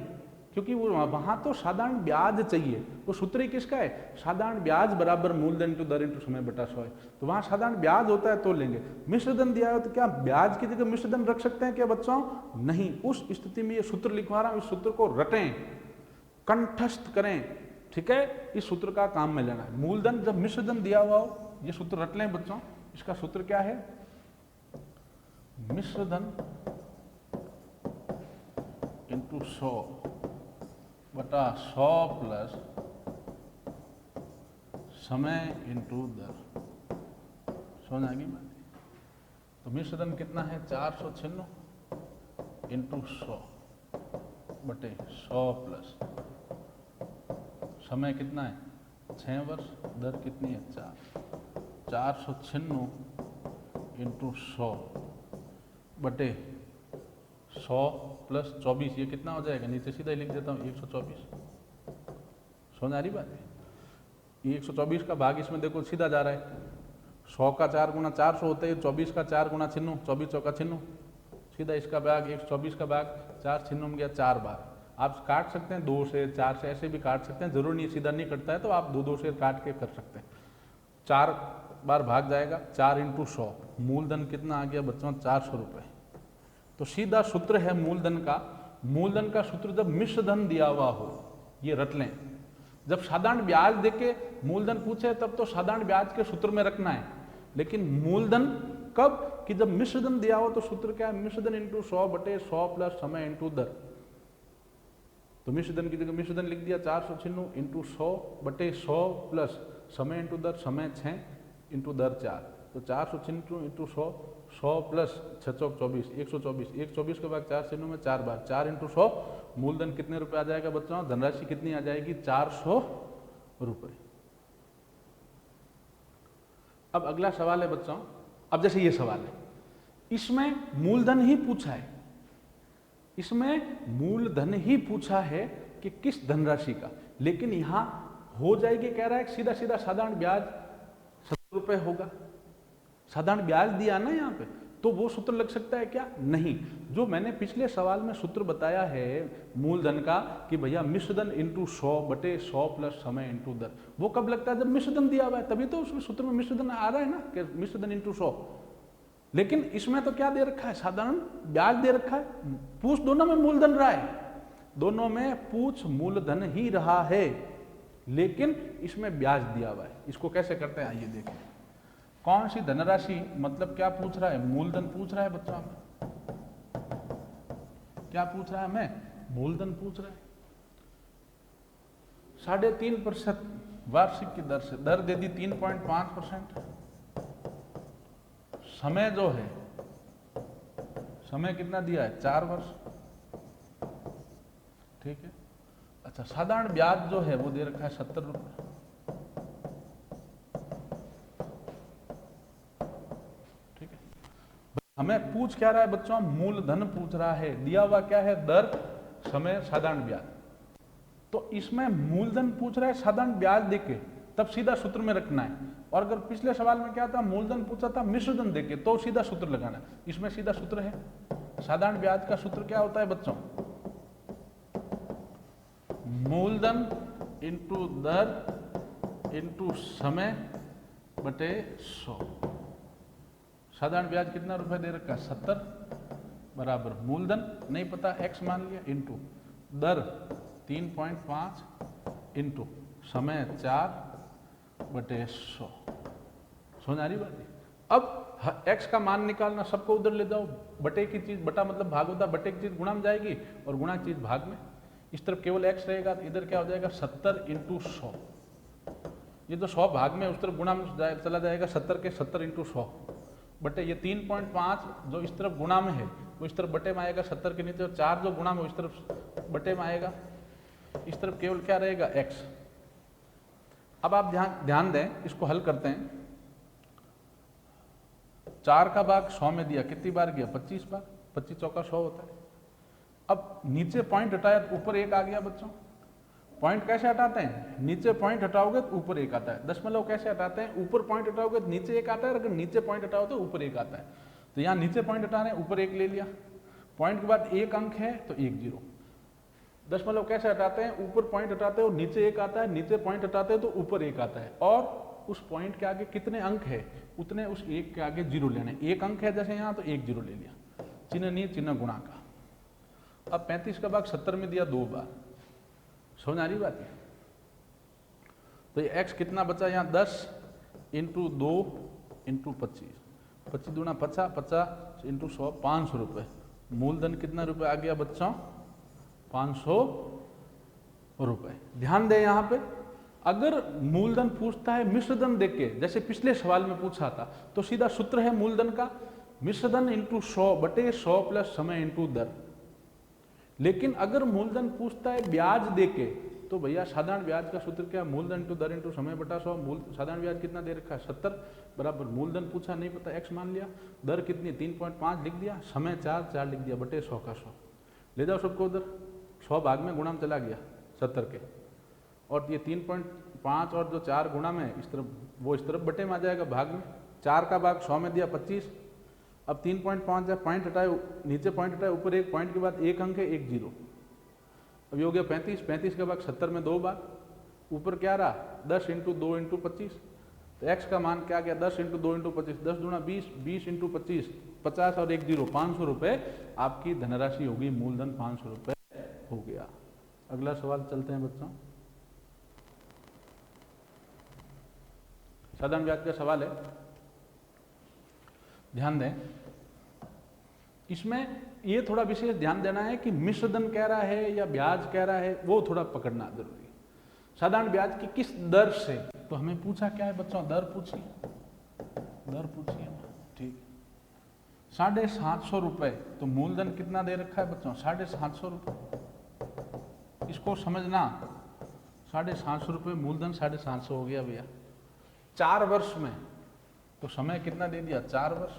क्योंकि वो वहां तो साधारण ब्याज चाहिए। वो सूत्र ही किसका है, साधारण ब्याज बराबर मूलधन इंटू दर इंटू समय बटा 100 है, तो वहां साधारण ब्याज होता है तो लेंगे। मिश्रधन दिया है तो क्या ब्याज की जगह मिश्रधन रख सकते हैं क्या बच्चों, नहीं। उस स्थिति में ये सूत्र लिखवा रहा हूं, इस सूत्र को रटें, कंठस्थ करें, ठीक है। इस सूत्र का काम में लेना है। मूलधन जब मिश्रधन दिया हुआ हो, ये सूत्र रट लें बच्चों। इसका सूत्र क्या है, मिश्रधन इंटू 100 बटा 100 प्लस समय इंटू दर। समझ आ गई बात। तो मिश्रधन कितना है, 496 इंटू 100 बटे 100 प्लस समय कितना है, 6 वर्ष, दर कितनी है, 4। 496 इंटू 100 बटे 100 प्लस 24, ये कितना हो जाएगा, नीचे सीधा ही लिख देता हूँ, 124। समझ आ रही बात है। ये 124 का भाग इसमें देखो सीधा जा रहा है, 100 का 4 गुना 400 होता है, 24 का 4 गुना 96, 24 चौका 96, सीधा इसका भाग 124 का भाग 4 96 में गया 4 बार। आप काट सकते हैं 2 से 4 से, ऐसे भी काट सकते हैं, जरूर नहीं सीधा नहीं कटता है तो आप 2 से काट के कर सकते हैं। 4 बार भाग जाएगा, 4 इंटू 100, मूलधन कितना आ गया बच्चों, 400 रुपये। तो सीधा सूत्र है मूलधन का। मूलधन का सूत्र जब मिश्रधन दिया हुआ हो, ये रट लें। जब साधारण ब्याज देके मूलधन पूछे तब तो साधारण ब्याज के सूत्र में रखना है, लेकिन मूलधन कब, कि जब मिश्रधन दिया हो तो सूत्र क्या है, मिश्रधन इंटू 100 बटे 100 प्लस समय इंटू दर। तो मिश्रधन की जगह मिश्रधन लिख दिया, 496 इंटू 100 बटे 100 प्लस समय इंटू दर, समय 6 इंटू दर 4। तो 496 इंटू 100, 100 प्लस 6 चौक 24, 124, 124 के बाद 4 चिन्हों में 4 बार, 4 इंटू 100, मूलधन कितने रुपए आ जाएगा बच्चों, धनराशि कितनी आ जाएगी, 400 रुपए। अब अगला सवाल है बच्चों, अब जैसे ये सवाल है, इसमें मूलधन ही पूछा है, इसमें मूलधन ही पूछा है कि किस धनराशि का, लेकिन यहां हो जाएगी, कह रहा है सीधा सीधा साधारण ब्याज 70 रुपए होगा। साधारण ब्याज दिया ना यहाँ पे, तो वो सूत्र लग सकता है क्या, नहीं। जो मैंने पिछले सवाल में सूत्र बताया है मूलधन का कि भैया मिश्रधन इंटू 100 बटे 100 प्लस समय इंटू दर, वो कब लगता है, जब मिश्रधन दिया हुआ है, तभी तो उसमें सूत्र में मिश्रधन आ रहा है ना, कि मिश्रधन इंटू 100। लेकिन इसमें तो क्या दे रखा है, साधारण ब्याज दे रखा है। पूछ दोनों में मूलधन रहा है, दोनों में पूछ मूलधन ही रहा है, लेकिन इसमें ब्याज दिया हुआ है। इसको कैसे करते हैं आइए देखें। कौन सी धनराशि, मतलब क्या पूछ रहा है, मूलधन पूछ रहा है बच्चों हमें, क्या पूछ रहा है हमें, मूलधन पूछ रहा है। 3.5% वार्षिक की दर से, दर दे दी 3.5%। समय जो है, समय कितना दिया है, 4 वर्ष, ठीक है। अच्छा, साधारण ब्याज जो है वो दे रखा है 70 रुपये, ठीक है। हमें पूछ क्या रहा है बच्चों, मूलधन पूछ रहा है, दिया हुआ क्या है, दर, समय, साधारण ब्याज। तो इसमें मूलधन पूछ रहा है साधारण ब्याज देके, तब सीधा सूत्र में रखना है। और अगर पिछले सवाल में क्या था, मूलधन पूछा था मिश्रधन देके, तो सीधा सूत्र लगाना है। इसमें सीधा सूत्र है, साधारण ब्याज का सूत्र क्या होता है बच्चों, मूलधन इंटू दर इंटू समय बटे 100। साधारण ब्याज कितना रुपए दे रखा है 70 बराबर मूलधन नहीं पता x मान लिया इंटू दर 3.5 इंटू समय 4 बटे 100। समझ आ रही बात है? अब x का मान निकालना, सबको उधर ले जाओ, बटे की चीज, बटा मतलब भाग होता है, बटे की चीज गुणा में जाएगी और गुणा की चीज भाग में। इस तरफ केवल x रहेगा, इधर क्या हो जाएगा 70 इंटू 100। ये तो 100 भाग में, उस तरफ गुणा में चला जाएगा 70 के 70 इंटू 100 बटे ये 3.5 जो इस तरफ गुणा में है वो इस तरफ बटे में आएगा 70 के नीचे, और 4 जो गुणा में इस तरफ बटे में आएगा। इस तरफ केवल क्या रहेगा x। अब आप ध्यान दें, इसको हल करते हैं। 4 का भाग 100 में दिया, कितनी बार गया 25 बार, 25 चौका 100 होता है। अब नीचे पॉइंट हटाया तो ऊपर 1 आ गया बच्चों। पॉइंट कैसे हटाते हैं? नीचे पॉइंट हटाओगे तो ऊपर 1 आता है। दशमलव कैसे हटाते हैं? ऊपर पॉइंट हटाओगे तो नीचे 1 आता है, और अगर नीचे पॉइंट हटाओ तो ऊपर 1 आता है। तो यहाँ नीचे पॉइंट हटा रहे हैं, ऊपर 1 ले लिया। पॉइंट के बाद 1 अंक है तो 1 0। दशमलव कैसे हटाते हैं? ऊपर पॉइंट हटाते हो नीचे 1 आता है, नीचे पॉइंट हटाते हो तो ऊपर 1 आता है, और उस पॉइंट के आगे कितने अंक है उतने उस 1 के आगे 0 लेने। 1 अंक है जैसे यहाँ तो 1 0 ले लिया, चिन्ह नहीं चिन्ह गुणा का। अब 35 का भाग 70 में दिया 2 बार। समझ आ रही बात है? तो ये x कितना बचा यहाँ 10 इंटू 2 इंटू 25, 25 दूना 50, 50 इंटू 100 500 रुपये। मूलधन कितना रुपए आ गया बच्चों? 500 रुपए। ध्यान दें यहाँ पे, अगर मूलधन पूछता है मिश्रधन देख के, जैसे पिछले सवाल में पूछा था, तो सीधा सूत्र है मूलधन का मिश्रधन इंटू 100 बटे 100 प्लस समय इंटू दर। लेकिन अगर मूलधन पूछता है ब्याज देके, तो भैया साधारण ब्याज का सूत्र क्या? मूलधन इंटू दर इंटू समय बटा 100। साधारण ब्याज कितना दे रखा है 70 बराबर मूलधन पूछा नहीं पता x मान लिया, दर कितनी 3.5 लिख दिया, समय 4 लिख दिया बटे 100 का 100। ले जाओ सबको उधर, 100 भाग में गुणा में चला गया 70 के, और ये 3.5 और जो 4 गुणा में इस तरफ, वो इस तरफ बटे में आ जाएगा भाग में। 4 का भाग 100 में दिया 25। अब 3.5 है, पॉइंट हटाए, नीचे पॉइंट हटाए, ऊपर 1 पॉइंट के बाद 1 अंक है 1 0। अब ये हो गया 35, 35 का भाग 70 में 2 बार, ऊपर क्या रहा 10 इंटू 2 इंटू 25। तो x का मान क्या गया 10 इंटू 2 इंटू 25, 10 दूना 20, 20 इंटू 25 50 और 1 0 500 रुपये आपकी धनराशि होगी। मूलधन 500 रुपये हो गया। अगला सवाल चलते हैं बच्चों। साधारण ब्याज का सवाल है, ध्यान दें। इसमें ये थोड़ा विशेष ध्यान देना है कि मिश्रधन कह रहा है या ब्याज कह रहा है, वो थोड़ा पकड़ना जरूरी है। साधारण ब्याज की किस दर से, तो हमें पूछा क्या है बच्चों? दर पूछी, दर पूछी है, ठीक। 750 रुपये, तो मूलधन कितना दे रखा है बच्चों? 750 रुपये। इसको समझना, 750 रुपये मूलधन 750 हो गया भैया। 4 वर्ष में, तो समय कितना दे दिया 4 वर्ष।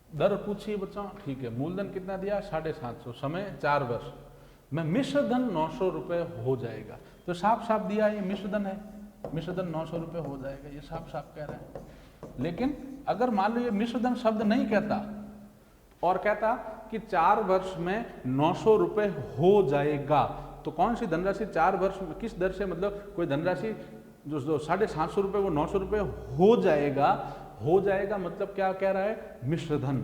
दर पूछिए बच्चों, ठीक है। मूलधन कितना दिया 750, समय 4 वर्ष में मिश्रधन 900 रुपये हो जाएगा। तो साफ साफ दिया ये मिश्रधन है, मिश्रधन 900 रुपये हो जाएगा, ये साफ साफ कह रहा है। लेकिन अगर मान लो ये मिश्रधन शब्द नहीं कहता और कहता कि 4 वर्ष में 900 रुपये हो जाएगा, तो कौन सी धनराशि 4 वर्ष में, किस दर से, मतलब कोई धनराशि जो 750 रुपये वो 900 रुपये हो जाएगा। हो जाएगा मतलब क्या कह रहा है? मिश्रधन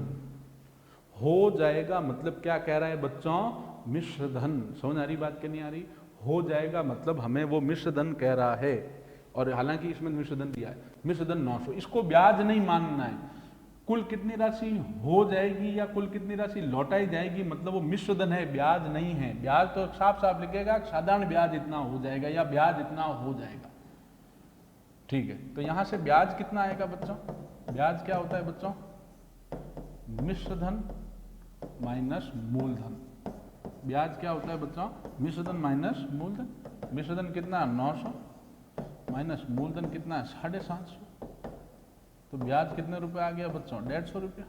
हो जाएगा मतलब क्या कह रहा है बच्चों? मिश्रधन। समझ आ रही बात कि नहीं आ रही? हो जाएगा मतलब हमें वो मिश्रधन कह रहा है, और हालांकि इसमें मिश्रधन दिया है, मिश्रधन 900। इसको ब्याज नहीं मानना है, कुल कितनी राशि हो जाएगी या कुल कितनी राशि लौटाई जाएगी, मतलब वो मिश्रधन है, ब्याज नहीं है। ब्याज तो साफ साफ लिखेगा साधारण ब्याज इतना हो जाएगा या ब्याज इतना हो जाएगा, ठीक है। तो यहां से ब्याज कितना आएगा बच्चों? ब्याज क्या होता है बच्चों? मिश्रधन माइनस मूलधन। ब्याज क्या होता है बच्चों? मिश्रधन माइनस मूलधन। मिश्रधन कितना 900 माइनस मूलधन कितना है 750, तो ब्याज कितने रुपए आ गया बच्चों? 150 रुपया,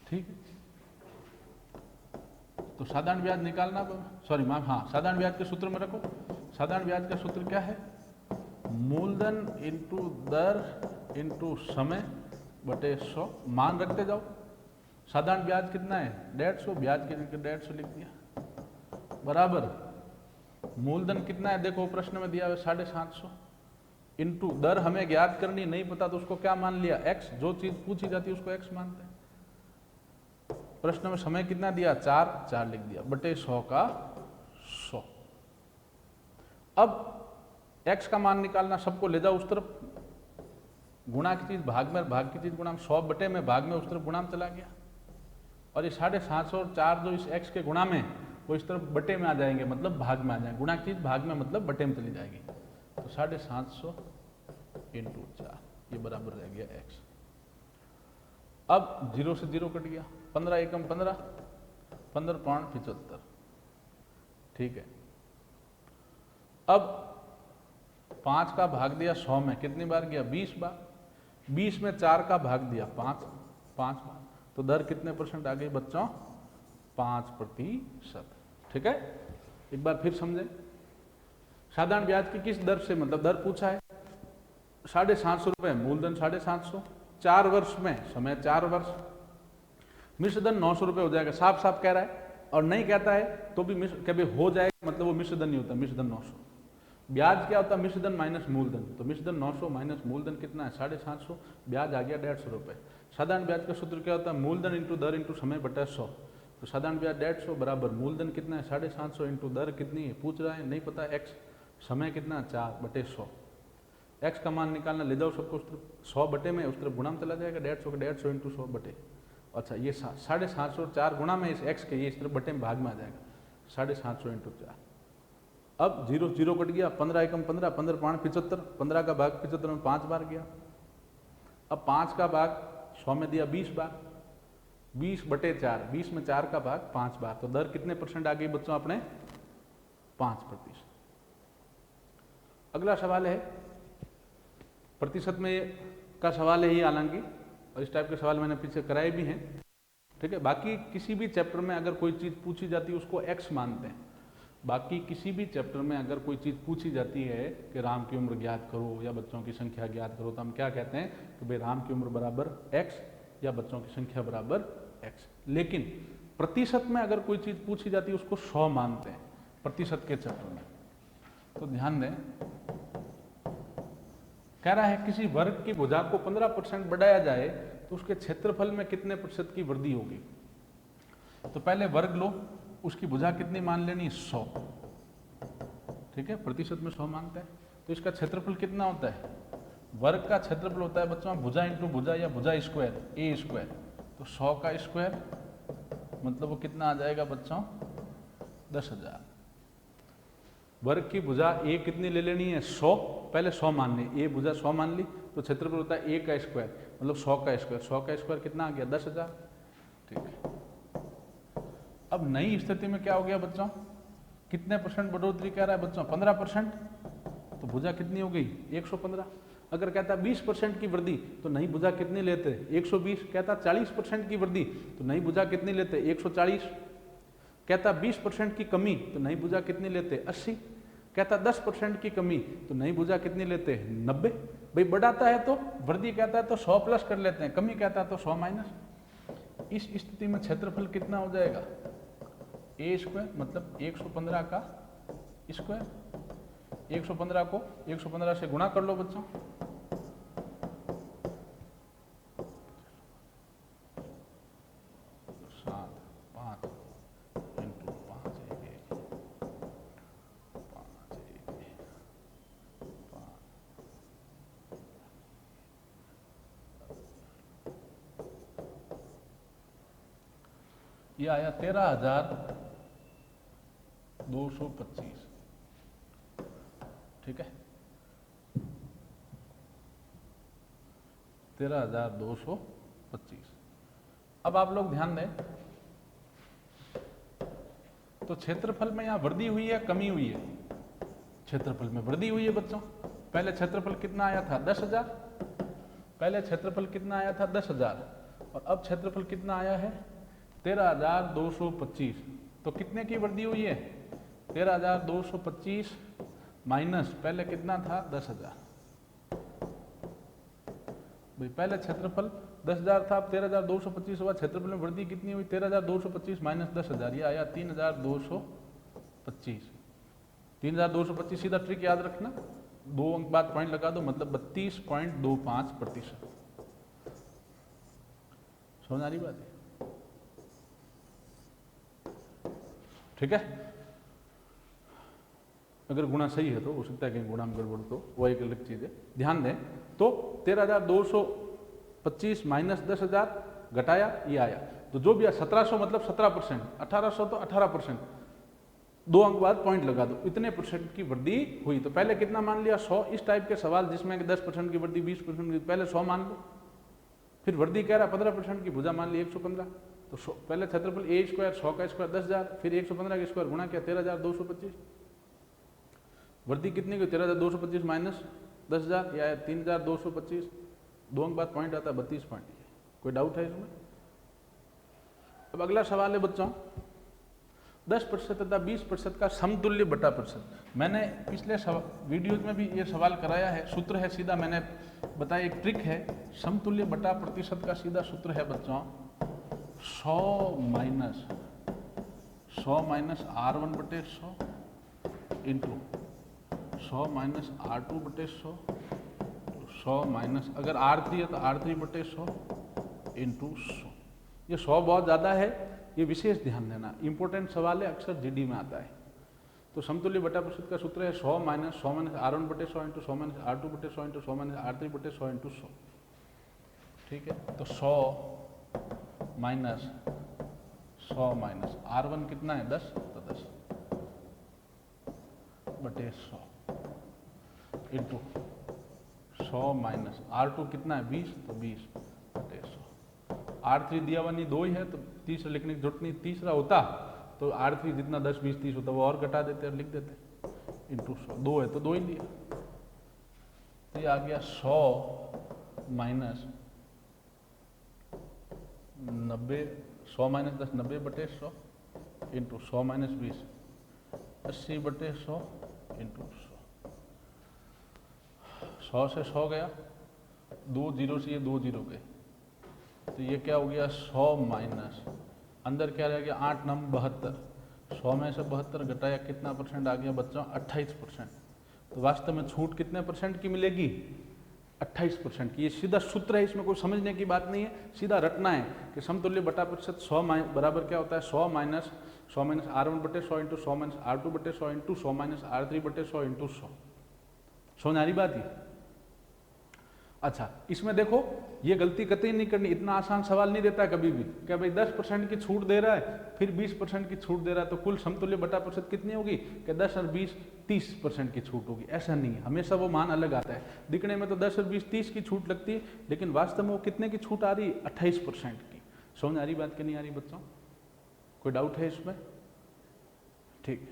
ठीक है। तो साधारण ब्याज निकालना, सॉरी माफ, हाँ साधारण ब्याज के सूत्र में रखो। साधारण ब्याज का सूत्र क्या है? मूलधन इंटू दर इंटू समय बटे 100। मान रखते जाओ, साधारण ब्याज कितना है 150, ब्याज के 150 लिख दिया, बराबर मूलधन कितना है, देखो प्रश्न में दिया हुआ 750 इंटू दर हमें ज्ञात करनी नहीं पता तो उसको क्या मान लिया x, जो चीज पूछी जाती है उसको x मानते हैं। प्रश्न में समय कितना दिया 4 लिख दिया बटे 100 का 100। अब x का मान निकालना, सबको ले जाओ उस तरफ, गुणा की चीज भाग में, भाग की चीज गुणा में, 100 बटे में भाग में उस तरफ गुणा में चला गया, और ये 750 और 4 जो इस x के गुणा में वो इस तरफ बटे में आ जाएंगे, मतलब भाग में आ जाएंगे, गुणा की चीज भाग में मतलब बटे में चली जाएगी, तो 750 इंटू 4 ये बराबर रह गया x। अब 0 से 0 कट गया, 15 एकम 15, 15.75, ठीक है। अब 5 का भाग दिया 100 में, कितनी बार गया 20 बार, 20 में 4 का भाग दिया 5 बार, तो दर कितने परसेंट आ गई बच्चों 5%, ठीक है। एक बार फिर समझे, साधारण ब्याज की किस दर से, मतलब दर पूछा है 750 रुपए, मूलधन 750, 4 वर्ष में, समय 4 वर्ष, मिश्रधन 900 रुपए हो जाएगा, साफ साफ कह रहा है, और नहीं कहता है तो भी कभी हो जाएगा, मतलब वो मिश्रधन नहीं होता, मिश्रधन 900। ब्याज क्या होता है मिश्रधन माइनस मूलधन, तो मिश्रधन 900 माइनस मूलधन कितना है 750, ब्याज आ गया 150 रुपए। साधारण ब्याज का सूत्र क्या होता है मूलधन इंटू दर इंटू समय बटा 100, तो साधारण ब्याज 150 बराबर मूलधन कितना है 750 इंटू दर कितनी है पूछ रहा है, नहीं पता x, समय कितना 4 बटे 100, x का मान निकालना, ले जाओ सबको उस तरफ, 100 बटे में उस तरफ गुणा में चला जाएगा, 150 इंटू 100 बटे, अच्छा ये 750 और 4 गुणा में इस x के, ये इस तरफ बटे में भाग में आ जाएगा, 750 इंटू 4। अब 0 कट गया, 15 एकम 15, 15.75, 15 का भाग 75 में 5 बार गया, अब 5 का भाग 100 में दिया 20 बार, 20 बटे 4, 20 में 4 का भाग 5 बार, तो दर कितने परसेंट आ गई बच्चों अपने 5%। अगला सवाल है प्रतिशत में का सवाल है ये, हालांकि और इस टाइप के सवाल मैंने पीछे कराए भी हैं, ठीक है। बाकी किसी भी चैप्टर में अगर कोई चीज पूछी जाती है उसको x मानते हैं, बाकी किसी भी चैप्टर में अगर कोई चीज पूछी जाती है कि राम की उम्र ज्ञात करो या बच्चों की संख्या ज्ञात करो, तो हम क्या कहते हैं कि भाई राम की उम्र बराबर x या बच्चों की संख्या बराबर x। लेकिन प्रतिशत में अगर कोई चीज पूछी जाती है उसको 100 मानते हैं प्रतिशत के चैप्टर में। तो ध्यान दें, कह रहा है किसी वर्ग की भुजा को 15% बढ़ाया जाए तो उसके क्षेत्रफल में कितने प्रतिशत की वृद्धि होगी। तो पहले वर्ग लो, उसकी भुजा कितनी मान लेनी 100, ठीक है, प्रतिशत में 100 मानते हैं, तो इसका क्षेत्रफल कितना होता है, वर्ग का क्षेत्रफल होता है बच्चों भुजा इंटू भुजा या भुजा स्क्वायर ए स्क्वायर, तो 100 का स्क्वायर मतलब वो कितना आ जाएगा बच्चों 10,000। वर्ग की भुजा ए कितनी ले लेनी है 100, पहले 100 मान ली, ए भुजा 100 मान ली, तो क्षेत्रफल होता है ए का स्क्वायर मतलब 100 का स्क्वायर, 100 का स्क्वायर कितना आ गया 10,000, ठीक है। अब नई स्थिति में क्या हो गया बच्चों, कितने परसेंट बढ़ोतरी कह रहा है बच्चों 15%, तो भुजा कितनी हो गई 115। अगर कहता 20% की वृद्धि तो नई भुजा कितनी लेते 120, कहता 40% की वृद्धि तो नई भुजा कितनी लेते 140, कहता 20% की कमी तो नई भुजा कितनी लेते 80, कहता 10% की कमी तो नई भुजा कितनी लेते 90। भाई बढ़ाता है तो वृद्धि कहता है तो 100 प्लस कर लेते हैं, कमी कहता है तो 100 माइनस। इस स्थिति में क्षेत्रफल कितना हो जाएगा ए स्क्वायर मतलब 115 का स्क्वायर, 115 को 115 से गुणा कर लो बच्चों, ये आया 13,225, ठीक है 13,225। अब आप लोग ध्यान दें, तो क्षेत्रफल में यहां वृद्धि हुई है कमी हुई है, क्षेत्रफल में वृद्धि हुई है बच्चों। पहले क्षेत्रफल कितना आया था 10,000, पहले क्षेत्रफल कितना आया था 10,000 और अब क्षेत्रफल कितना आया है 13,225। तो कितने की वृद्धि हुई है 13,225 माइनस पहले कितना था 10,000। भाई पहले क्षेत्रफल 10,000 था, अब 13,225 हुआ। क्षेत्रफल में वृद्धि कितनी हुई? 13,225 माइनस 10,000, ये आया 3,225। 3,225 सीधा ट्रिक याद रखना, 2 अंक बाद पॉइंट लगा दो, मतलब 32.25%। समझ आ रही बात है? ठीक है। अगर गुणा सही है तो हो सकता है कहीं गुणा में गड़बड़, तो वो एक अलग चीज है, ध्यान दें। तो 13,225 माइनस 10,000 घटाया, ये आया। तो जो भी 1700 मतलब 17%, 1800 तो 18%, 2 अंक बाद पॉइंट लगा दो, इतने परसेंट की वृद्धि हुई। तो पहले कितना मान लिया? 100। इस टाइप के सवाल जिसमें 10% की वृद्धि, 20% की, पहले 100 मान लो। फिर वृद्धि कह रहा 15% की, भुजा मान ली 115। तो पहले क्षेत्रफल a स्क्वायर, 100 का स्क्वायर 10,000, फिर 115 का स्क्वायर गुणा किया 13,225। वृद्धि कितनी की? 13,225 माइनस 10,000, या 3,225। 2 अंक बाद पॉइंट आता है 32 पॉइंट। कोई डाउट है इसमें? अब अगला सवाल है बच्चों, 10% तथा 20% का समतुल्य बटा प्रतिशत। मैंने पिछले वीडियोज में भी ये सवाल कराया है। सूत्र है सीधा, मैंने बताया, एक ट्रिक है। समतुल्य बटा प्रतिशत का सीधा सूत्र है बच्चों 100 माइनस R1 बटे 100 इंटू 100 माइनस R2 बटे 100, 100 माइनस, अगर R3 है तो R3 बटे 100 इंटू 100। ये 100 बहुत ज़्यादा है, ये विशेष ध्यान देना, इंपॉर्टेंट सवाल है, अक्सर जीडी में आता है। तो समतुल्य बटा प्रतिशत का सूत्र है 100 माइनस R1 बटे 100 इंटू 100 माइनस R2 बटे 100 इंटू 100 माइनस R3 बटे 100 इंटू 100। ठीक है, तो 100 माइनस R1 कितना है? 10, तो 10 बटे 100 इंटू 100 माइनस R2 कितना है? 20, तो 20 बटे 100। R3 दिया हुआ नहीं, 2 ही है, तो तीसरा लिखने की जरूरत नहीं। तीसरा होता तो R3 जितना 10, 20, 30 होता वो और घटा देते और लिख देते, इंटू 100। 2 है तो 2 ही लिया। तो ये आ गया 100 माइनस 90, 100 माइनस 10 90 बटे 100 इंटू 100 माइनस 20 80 बटे 100 इंटू 100। 100 से 100 गया, 2 जीरो से ये 2 जीरो गए, तो ये क्या हो गया? 100 माइनस, अंदर क्या रह गया? 8 9 72। 100 में से 72 घटाया, कितना परसेंट आ गया बच्चों? 28%। तो वास्तव में छूट कितने परसेंट की मिलेगी? 28% की। ये सीधा सूत्र है, इसमें कोई समझने की बात नहीं है, सीधा रटना है कि समतुल्य बटा प्रतिशत 100 बराबर क्या होता है? 100 माइनस R1 बटे 100 इंटू 100 माइनस R2 बटे 100 इंटू 100 माइनस R3 बटे 100 इंटू 100। समझ आ रही बात है? अच्छा, इसमें देखो ये गलती कतई नहीं करनी, इतना आसान सवाल नहीं देता कभी भी कि भाई 10% की छूट दे रहा है, फिर 20% की छूट दे रहा है, तो कुल समतुल्य बटा प्रतिशत कितनी होगी? कि 10 और 20 30% की छूट होगी। ऐसा नहीं है, हमेशा वो मान अलग आता है। दिखने में तो 10 और 20 30 की छूट लगती है, लेकिन वास्तव में वो कितने की छूट आ रही है? 28% की। समझ आ रही बात कि नहीं आ रही बच्चों? कोई डाउट है इसमें? ठीक है,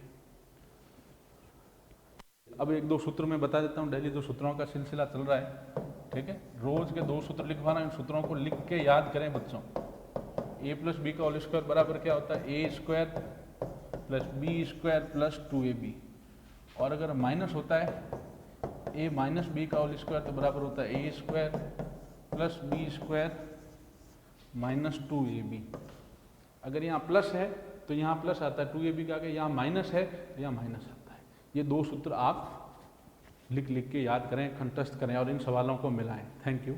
अब 1 2 सूत्र में बता देता हूँ। डेली जो सूत्रों का सिलसिला चल रहा है, ठीक है, रोज के 2 सूत्र लिखवाना, इन सूत्रों को लिख के याद करें बच्चों। a प्लस बी का होल स्क्वायर बराबर क्या होता है? a square plus B square plus 2ab, और अगर माइनस होता है a माइनस बी का होल स्क्वायर तो बराबर होता है a square plus B square minus 2ab। अगर यहाँ प्लस है तो यहाँ प्लस आता है 2ab का आगे, यहाँ माइनस है तो यहाँ माइनस आता है। ये 2 सूत्र आप लिख के याद करें, कंठस्थ करें और इन सवालों को मिलाएं। Thank you.